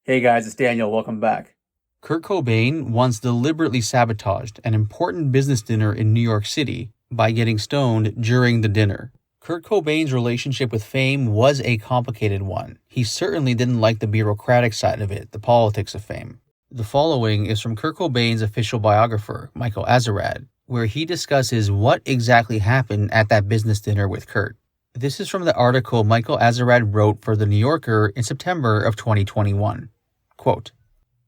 Hey guys, it's Daniel. Welcome back. Kurt Cobain once deliberately sabotaged an important business dinner in New York City by getting stoned during the dinner. Kurt Cobain's relationship with fame was a complicated one. He certainly didn't like the bureaucratic side of it, the politics of fame. The following is from Kurt Cobain's official biographer, Michael Azerrad, where he discusses what exactly happened at that business dinner with Kurt. This is from the article Michael Azerrad wrote for The New Yorker in September of 2021. Quote,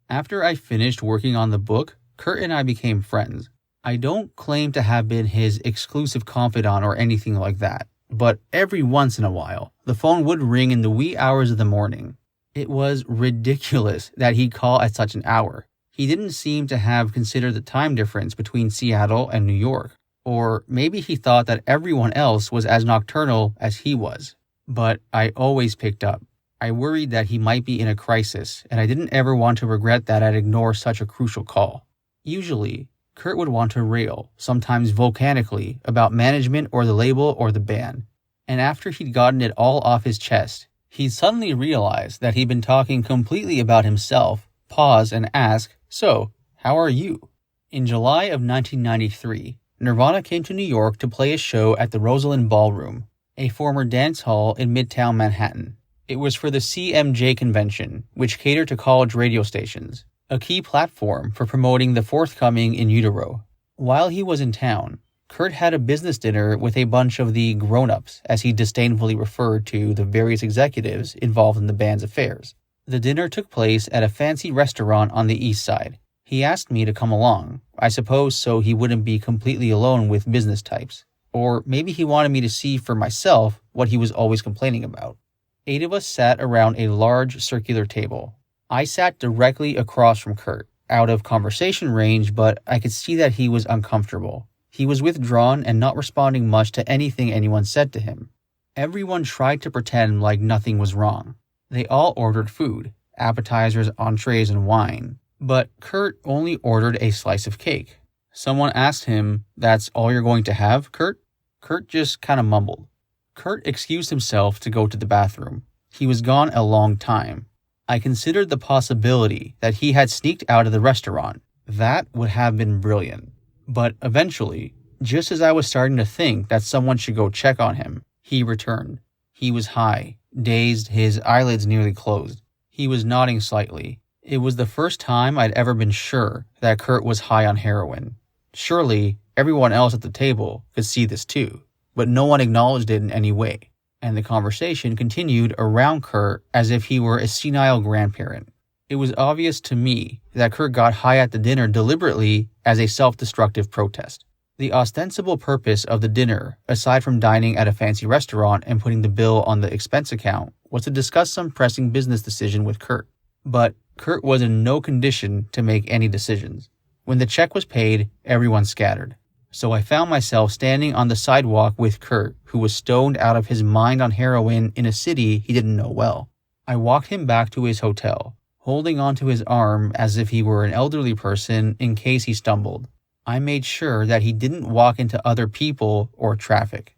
"After I finished working on the book, Kurt and I became friends. I don't claim to have been his exclusive confidant or anything like that, but every once in a while, the phone would ring in the wee hours of the morning. It was ridiculous that he'd call at such an hour. He didn't seem to have considered the time difference between Seattle and New York. Or maybe he thought that everyone else was as nocturnal as he was. But I always picked up. I worried that he might be in a crisis, and I didn't ever want to regret that I'd ignore such a crucial call. Usually, Kurt would want to rail, sometimes volcanically, about management or the label or the band. And after he'd gotten it all off his chest, he'd suddenly realize that he'd been talking completely about himself, pause and ask, 'So, how are you?' In July of 1993, Nirvana came to New York to play a show at the Rosalind Ballroom, a former dance hall in Midtown Manhattan. It was for the CMJ convention, which catered to college radio stations, a key platform for promoting the forthcoming In Utero. While he was in town, Kurt had a business dinner with a bunch of the grown-ups, as he disdainfully referred to the various executives involved in the band's affairs. The dinner took place at a fancy restaurant on the east side. He asked me to come along, I suppose so he wouldn't be completely alone with business types. Or maybe he wanted me to see for myself what he was always complaining about. 8 of us sat around a large circular table. I sat directly across from Kurt, out of conversation range, but I could see that he was uncomfortable. He was withdrawn and not responding much to anything anyone said to him. Everyone tried to pretend like nothing was wrong. They all ordered food, appetizers, entrees, and wine. But Kurt only ordered a slice of cake. Someone asked him, "That's all you're going to have, Kurt?" Kurt just kind of mumbled. Kurt excused himself to go to the bathroom. He was gone a long time. I considered the possibility that he had sneaked out of the restaurant. That would have been brilliant. But eventually, just as I was starting to think that someone should go check on him, he returned. He was high, dazed, his eyelids nearly closed. He was nodding slightly. It was the first time I'd ever been sure that Kurt was high on heroin. Surely, everyone else at the table could see this too, but no one acknowledged it in any way, and the conversation continued around Kurt as if he were a senile grandparent. It was obvious to me that Kurt got high at the dinner deliberately as a self-destructive protest. The ostensible purpose of the dinner, aside from dining at a fancy restaurant and putting the bill on the expense account, was to discuss some pressing business decision with Kurt. But Kurt was in no condition to make any decisions. When the check was paid, everyone scattered. So I found myself standing on the sidewalk with Kurt, who was stoned out of his mind on heroin in a city he didn't know well. I walked him back to his hotel, holding onto his arm as if he were an elderly person in case he stumbled. I made sure that he didn't walk into other people or traffic.